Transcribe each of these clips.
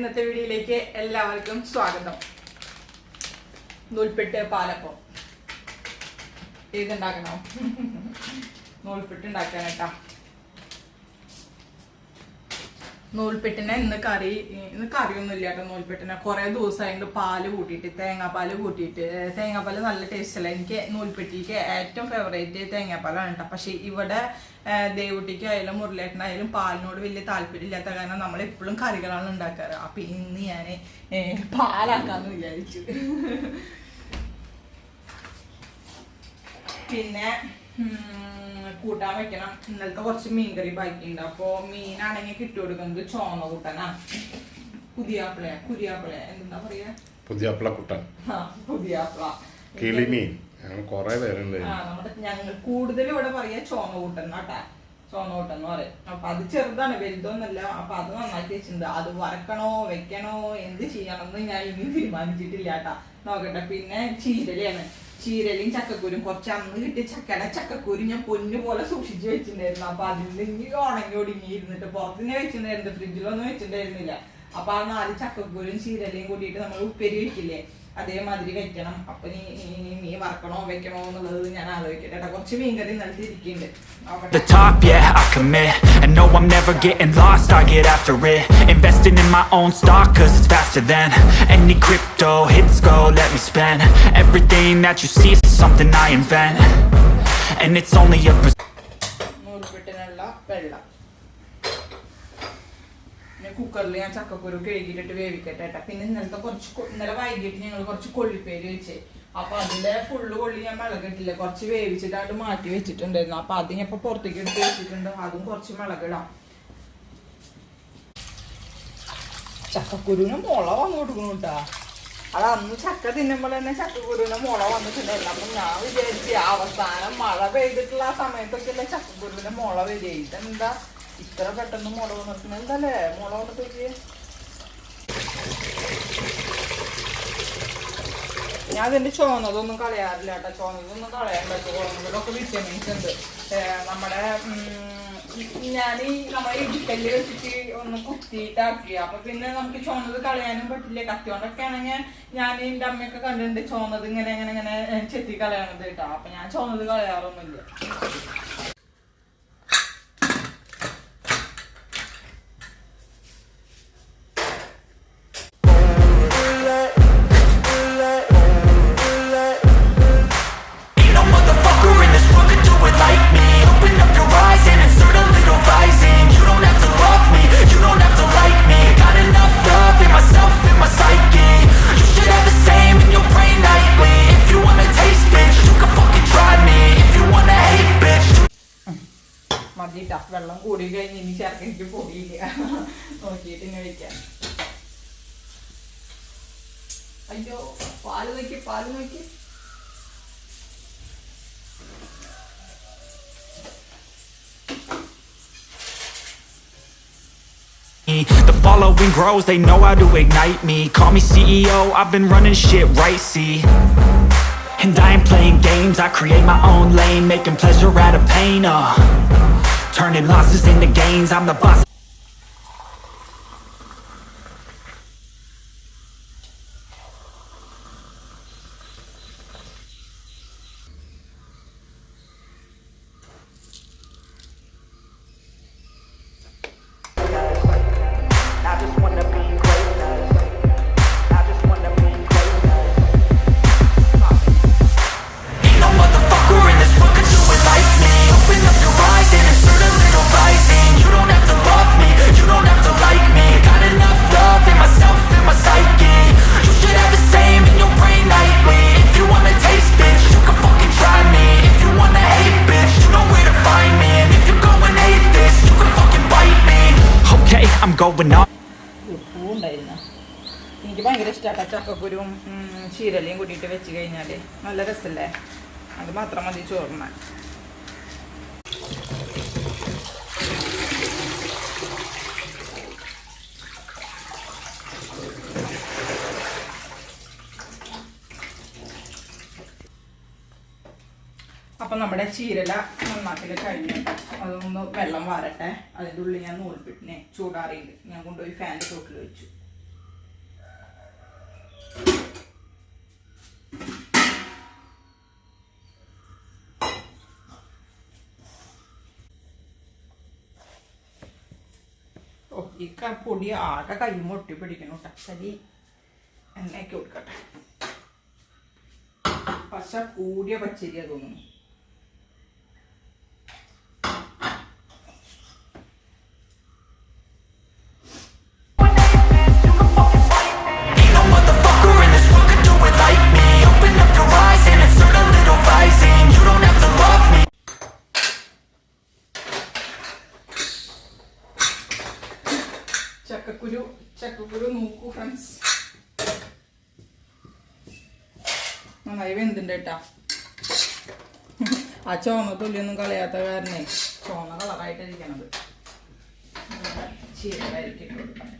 ഇന്നത്തെ വീഡിയോയിലേക്ക് എല്ലാവർക്കും സ്വാഗതം. നൂൽപ്പെട്ട് പാലപ്പം ഇതുണ്ടാക്കണോ? നൂൽപ്പെട്ട് ഉണ്ടാക്കാനേട്ടാ. നൂൽപ്പെട്ടിനെ ഇന്ന് കറിയൊന്നും ഇല്ല കേട്ടോ. നൂൽപ്പെട്ടിനെ കുറെ ദിവസമായിട്ട് പാല് കൂട്ടിയിട്ട് തേങ്ങാപ്പാല് കൂട്ടിയിട്ട് തേങ്ങാപ്പാല് നല്ല ടേസ്റ്റ് അല്ല. എനിക്ക് നൂൽപ്പെട്ടിക്ക് ഏറ്റവും ഫേവറേറ്റ് തേങ്ങാപ്പാലാണ് കേട്ടോ. പക്ഷെ ഇവിടെ ദേവുട്ടിക്കായാലും മുരളേട്ടനായാലും പാലിനോട് വലിയ താല്പര്യം ഇല്ലാത്ത കാരണം നമ്മൾ എപ്പോഴും കറികളാണ് ഉണ്ടാക്കാറ്. അപ്പൊ ഇന്ന് ഞാൻ പാലാക്കാന്ന് വിചാരിച്ചു. പിന്നെ കൂട്ടാൻ വെക്കണം. ഇന്നലത്തെ കുറച്ച് മീൻകറി ബാക്കിയുണ്ട്. അപ്പൊ മീനാണെങ്കിൽ കിട്ടുകൊടുക്കുന്നത് ചോന്ന കൂട്ടാനാ. കുരിയാപ്പിള എന്താ പറയാ? പുതിയാപ്പിള കൂട്ടാൻ. പുതിയാപ്പിള കിളിമീൻ. നമ്മുടെ ഞങ്ങൾ കൂടുതലും ഇവിടെ പറയാ ചോന്ന കൂട്ടൻ കേട്ടാ. ചോന്ന കൂട്ടൻ എന്ന് പറയും. അപ്പൊ അത് ചെറുതാണ്, വലുതൊന്നല്ല. അപ്പൊ അത് നന്നാക്കി വെച്ചിട്ടുണ്ട്. അത് വറക്കണോ വെക്കണോ എന്ത് ചെയ്യണമെന്ന് ഞാൻ ഇനി തീരുമാനിച്ചിട്ടില്ല കേട്ടാ. നോക്കട്ടെ. പിന്നെ ചീരലയും ചക്കക്കൂരും കുറച്ച് അന്ന് കിട്ടിയ ചക്കക്കൂരി ഞാൻ പൊന്നു പോലെ സൂക്ഷിച്ചു വെച്ചിട്ടുണ്ടായിരുന്നു. അപ്പൊ അതിൽ നിന്ന് ഉണങ്ങി ഒടുങ്ങി ഇരുന്നിട്ട് പുറത്തുനിന്ന് വെച്ചിട്ടുണ്ടായിരുന്നു, ഫ്രിഡ്ജിലൊന്നും വെച്ചിട്ടുണ്ടായിരുന്നില്ല. അപ്പൊ ആ 4 ചക്കക്കൂരും ചീരലയും കൂടിയിട്ട് നമ്മൾ ഉപ്പേരി വെക്കില്ലേ, അതേമാതിരി വെക്കണം. അപ്പൊ നീ വറക്കണോ വെക്കണോ എന്നുള്ളത് ഞാൻ ആലോചിക്കട്ടെ. കുറച്ച് മീൻകറി ഇന്നലത്തെ ഇരിക്കുന്നുണ്ട്. The top, yeah, I commit. And no, I'm never getting lost, I get after it. Investing in my own stock, cause it's faster than any crypto hits go, let me spend. Everything that you see is something I invent. And it's only a കുക്കറിൽ ഞാൻ ചക്കക്കുരു കഴുകിയിട്ട് വേവിക്കട്ടെ. പിന്നെ ഇന്നലെ വൈകിട്ട് ഞങ്ങൾ കുറച്ച് കൊള്ളിപ്പേര് വെച്ചേ. അപ്പൊ അതിലെ ഫുള്ള് കൊള്ളി ഞാൻ മിളകിട്ടില്ല, കുറച്ച് വേവിച്ചിട്ടായിട്ട് മാറ്റി വെച്ചിട്ടുണ്ടായിരുന്നു. അപ്പൊ അത് ഞാൻ ഇപ്പൊ പുറത്തേക്ക് എടുത്ത് വെച്ചിട്ടുണ്ട്. അതും കുറച്ച് മിളകിടാം. ചക്കക്കുരുവിന് മുള വന്നു കൊടുക്കണം കേട്ടാ. അത് അന്ന് ചക്ക തിന്നുമ്പോൾ തന്നെ ചക്കക്കുരുവിന് മുള വന്നിട്ടുണ്ടായിരുന്നു. അപ്പൊ ഞാൻ വിചാരിച്ചു അവസാനം മഴ പെയ്തിട്ടുള്ള ആ സമയത്തൊക്കെ അല്ലേ ചക്കക്കുരുവിന് മുള വരിക. ഇതെന്താ ഇത്ര പെട്ടെന്ന് മുള വന്നിട്ടുണ്ട്? എന്തല്ലേ മുള വന്നിട്ടേക്ക്. ഞാൻ അതിന്റെ ചോന്നതൊന്നും കളയാറില്ല കേട്ടോ. ചോന്നതൊന്നും കളയാൻ പറ്റും. ചോന്നതിലൊക്കെ വിറ്റമിൻസ് ഉണ്ട്. നമ്മുടെ നമ്മളെ ഇടിക്കല്ല് വെച്ചിട്ട് ഒന്ന് കുത്തിയിട്ടാക്കി. അപ്പൊ പിന്നെ നമുക്ക് ചോന്നത് കളയാനും പറ്റില്ല. കത്തിയോണ്ടൊക്കെ ആണെങ്കിൽ ഞാൻ എന്റെ അമ്മയൊക്കെ കണ്ടിട്ടുണ്ട് ചോന്നത് ഇങ്ങനെ ചെത്തി കളയാണത് കേട്ടോ. അപ്പൊ ഞാൻ ചോന്നത് കളയാറൊന്നുമില്ല. മതിട്ടാ. വെള്ളം കൂടി കഴിഞ്ഞ് ഇനി ചേർക്കാൻ എനിക്ക് പൊടിയില്ല. നോക്കിയിട്ട് ഇങ്ങനെ വെക്കാം. അയ്യോ പാല് നോക്കി. The following grows, they know how to ignite me. Call me CEO, I've been running shit right, see. And I ain't playing games, I create my own lane, making pleasure out of pain, turning losses into gains, I'm the boss. ഉപ്പും ഉണ്ടായിരുന്നു. എനിക്ക് ഭയങ്കര ഇഷ്ടമാണ് ചക്കക്കുരും ചീരലയും കൂട്ടിയിട്ട് വെച്ച് കഴിഞ്ഞാല് നല്ല രസമല്ലേ. അത് മാത്രം മതി ചോറിന്. അപ്പം നമ്മുടെ ചീരല നന്നാക്കിൽ കഴിഞ്ഞു. അതൊന്ന് വെള്ളം വാരട്ടെ. അതിൻ്റെ ഉള്ളിൽ ഞാൻ നൂൽപ്പെട്ടിനെ ചൂടാറിയിട്ട് ഞാൻ കൊണ്ടുപോയി ഫാനിൻ്റെ ചോട്ടിൽ വെച്ചു. ഈ പൊടി ആകെ കൈ ഒട്ടി പിടിക്കണം കേട്ടോ. ശരി, എണ്ണയൊക്കെ കൊടുക്കട്ടെ. പശ കൂടിയ പച്ചരിയാ തോന്നുന്നു. ചക്കക്കുരു നോക്കൂ ഫ്രണ്ട്സ്, നന്നായി വെന്തുണ്ട് കേട്ടാ. ആ ചോന്ന തൊല്ലിയൊന്നും കളയാത്ത കാരണേ ചോന്ന കളറായിട്ടിരിക്കണത്. ചീരകരിക്കിട്ട് കൊടുക്കാം.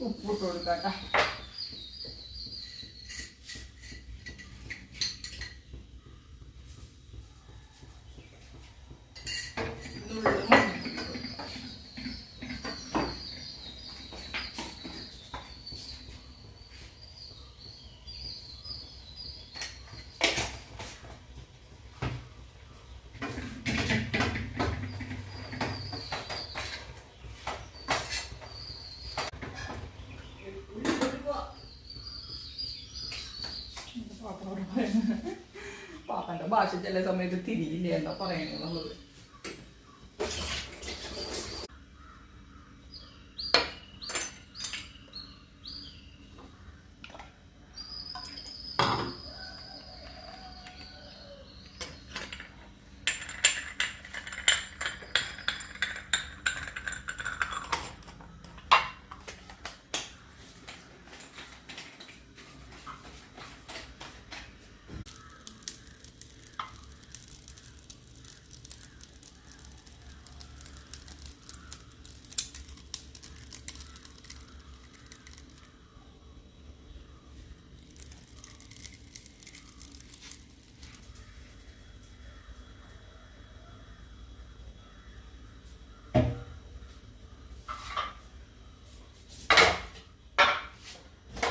ഉപ്പിട്ട് കൊടുക്കാം. പാപ്പന്റെ ഭാഷ ചില സമയത്ത് തിരിയില്ല എന്താ പറയണെന്നുള്ളത്.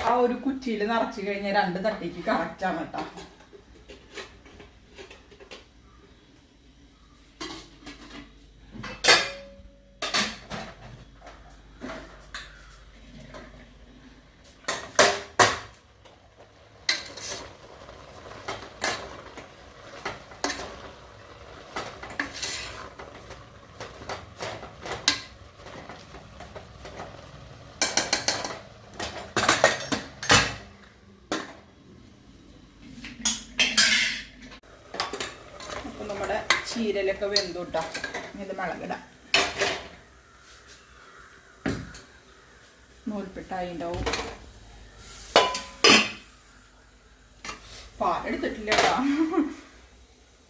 ആ ഒരു കുറ്റിയിൽ നിറച്ചു കഴിഞ്ഞാൽ 2 തട്ടിക്ക് കറക്റ്റ് ആണ് കേട്ടോ. നമ്മുടെ ചീരലൊക്കെ വെന്തുട്ടാ. ഇത് മുളകിടാം. നൂൽപ്പിട്ടായി ഉണ്ടാവും. പാലെടുത്തിട്ടില്ല കേട്ടോ.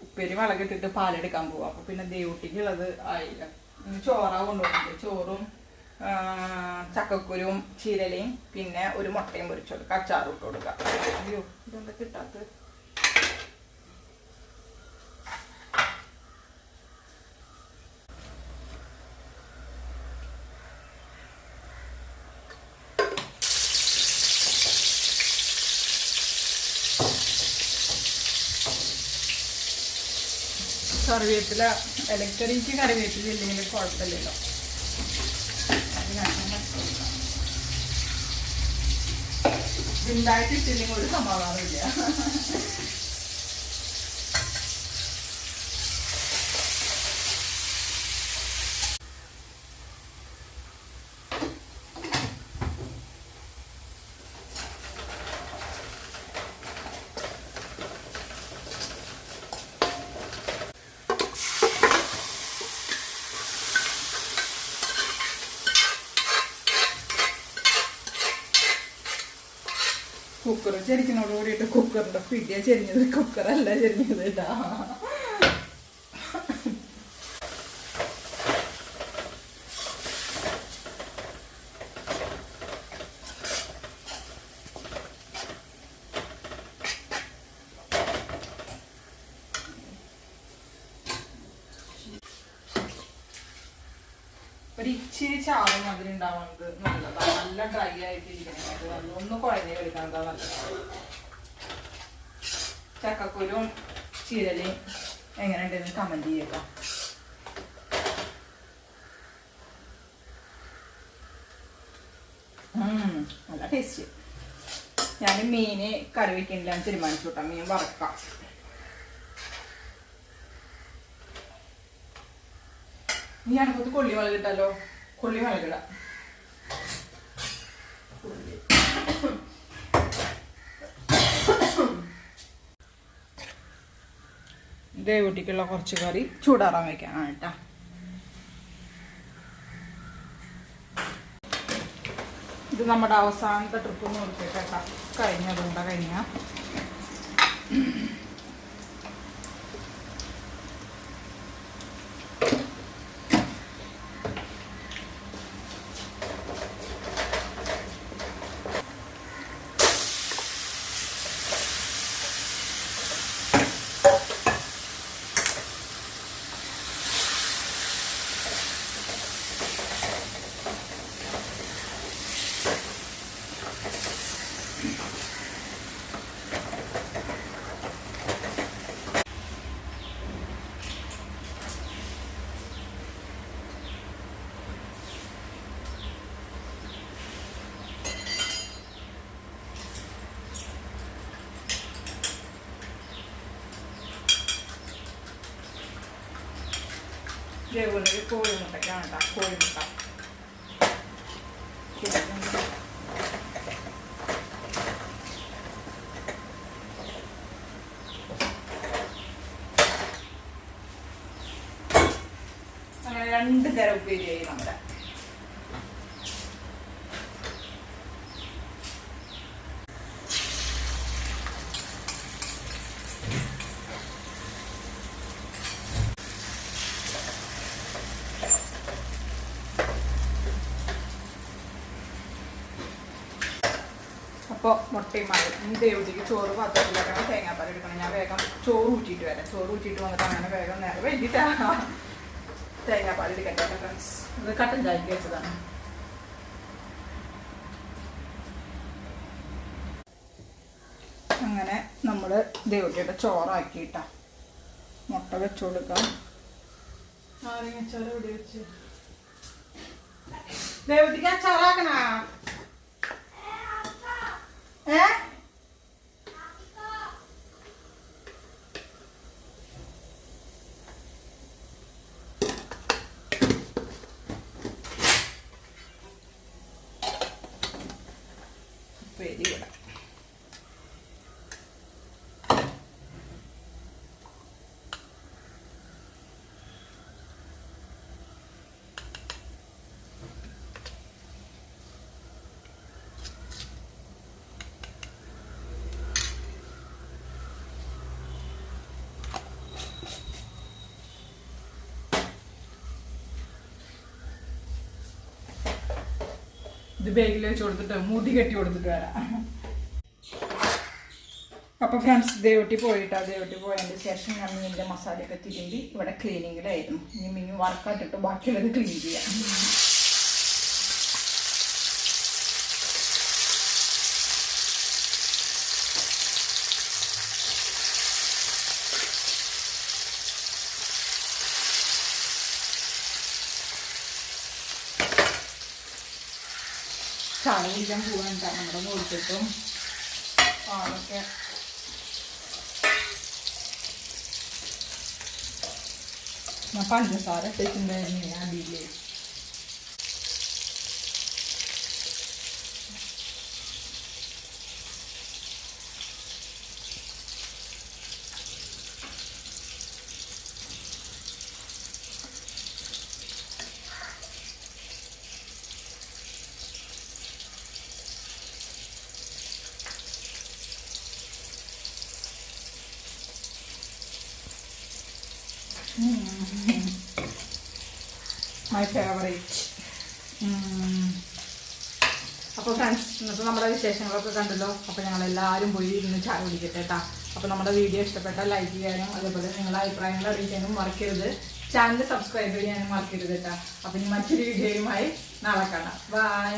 ഉപ്പേരി മുളകിട്ടിട്ട് പാലെടുക്കാൻ പോവാം. അപ്പൊ പിന്നെ ദേവൂട്ടിക്കുള്ളത് ആയില്ല. ചോറാ കൊണ്ടുപോകുന്നത്. ചോറും ചക്കക്കുരും ചീരലയും പിന്നെ ഒരു മുട്ടയും പൊരിച്ചു കൊടുക്കുക. അച്ചാറും ഇട്ട് കൊടുക്കുക. അയ്യോ, ഇതെന്താ കിട്ടാത്തത്? കറിവേപ്പില ഇലക്കറിക്ക് കറിവേപ്പില ഇല്ലെങ്കിൽ കുഴപ്പമില്ലല്ലോ. ഉണ്ടായിട്ട് ഇട്ടില്ലെങ്കിൽ ഒരു സമാധാനമില്ല. കുക്കർ ചെരിക്കുന്നതോട് കൂടിയിട്ട് കുക്കറിന്റെ പിടിയാ ചെരിഞ്ഞത്. കുക്കറല്ല ചെരിഞ്ഞത് കേട്ടാ. ഒരു ഇച്ചിരി ചാറ് മാതിരി ഉണ്ടാവുന്നത് നല്ലതാണ്. നല്ല ഡ്രൈ ആയിട്ട് ഇരിക്കുന്നത് ഒന്ന് കുഴഞ്ഞ് എടുക്കാൻ നല്ലത്. ചക്കക്കുരും ചീരലയും എങ്ങനെയുണ്ടെന്ന് കമന്റ് ചെയ്യേക്കാം. നല്ല ടേസ്റ്റ്. ഞാൻ മീന് കറി വയ്ക്കണില്ല തീരുമാനിച്ചു കേട്ടോ. മീൻ വറക്കാം. ഇനി എനിക്കത് കൊള്ളിമുളക് ഇട്ടല്ലോ. കൊള്ളിമുളക് ഇടാം. ദേവൂട്ടിക്കുള്ള കുറച്ച് കറി ചൂടാറാൻ വയ്ക്കാനാണ് കേട്ടോ. ഇത് നമ്മുടെ അവസാനത്തെ ട്രിപ്പ് നോക്കിയിട്ടാ. കഴിഞ്ഞതുകൊണ്ടാ കഴിഞ്ഞ ഇതേപോലെ കോഴിമുട്ടയ്ക്കാണ് കേട്ടോ. കോഴിമുട്ട അങ്ങനെ 2 തരം ഉപ്പേരിയായി നമ്മുടെ. അപ്പോൾ മുട്ടയും മാറി. ഇനി ദേവതിക്ക് ചോറ് പാത്രത്തിലേക്കാണ് തേങ്ങാപ്പാൽ എടുക്കണം. ഞാൻ വേഗം ചോറ് ഊറ്റിയിട്ട് വരാം. ചോറ് ഊറ്റിയിട്ട് വന്നിട്ട് അങ്ങനെ വേഗം നേരെ വേണ്ടിയിട്ടാണ് തേങ്ങാപ്പാൽ എടുക്കട്ടെ ഫ്രണ്ട്സ്. ഇത് കട്ടൻ ചായക്ക് വെച്ചതാണ്. അങ്ങനെ നമ്മൾ ദേവതിയുടെ ചോറാക്കിയിട്ടാ മുട്ട വെച്ചു കൊടുക്കാം. നാരങ്ങച്ചാറ് ഇവിടെ വെച്ച് ദേവതിക്ക് അച്ചാറാക്കണ. ഉപ്പേരി ഇവിടെ ഇത് ബാഗിൽ വെച്ച് കൊടുത്തിട്ട് മുടി കെട്ടി കൊടുത്തിട്ട് വരാം. അപ്പോൾ ഫ്രണ്ട്സ് ദേവട്ടി പോയിട്ടാ. ദേവട്ടി പോയതിന് ശേഷം ഞാൻ മീനിൻ്റെ മസാലയൊക്കെ തിരുമ്പി ഇവിടെ ക്ലീനിങ്ങിലായിരുന്നു. ഇനി മീൻ വറക്കാട്ടിട്ട് ബാക്കിയുള്ളത് ക്ലീൻ ചെയ്യാം. ചായ കുടിക്കാൻ പോകാൻ നമ്മുടെ കൊടുത്തിട്ടും പാലൊക്കെ ഞാൻ പഞ്ചസാര ഇട്ടിട്ടുണ്ടായിരുന്നു അടിയില്. My favourite. അപ്പോൾ ഫ്രണ്ട്സ് ഇന്നത്തെ നമ്മുടെ വിശേഷങ്ങളൊക്കെ കണ്ടല്ലോ. അപ്പോൾ ഞങ്ങളെല്ലാവരും പോയി ഇരുന്ന് ചായ കുടിക്കട്ടെ കേട്ടോ. അപ്പോൾ നമ്മുടെ വീഡിയോ ഇഷ്ടപ്പെട്ടാൽ ലൈക്ക് ചെയ്യാനും അതേപോലെ നിങ്ങളുടെ അഭിപ്രായങ്ങൾ അറിയിക്കാനും മറക്കരുത്. ചാനൽ സബ്സ്ക്രൈബ് ചെയ്യാൻ മറക്കരുത് കേട്ടോ. അപ്പം ഇനി മറ്റൊരു വീഡിയോയുമായി നാളെ കാണാം. ബൈ.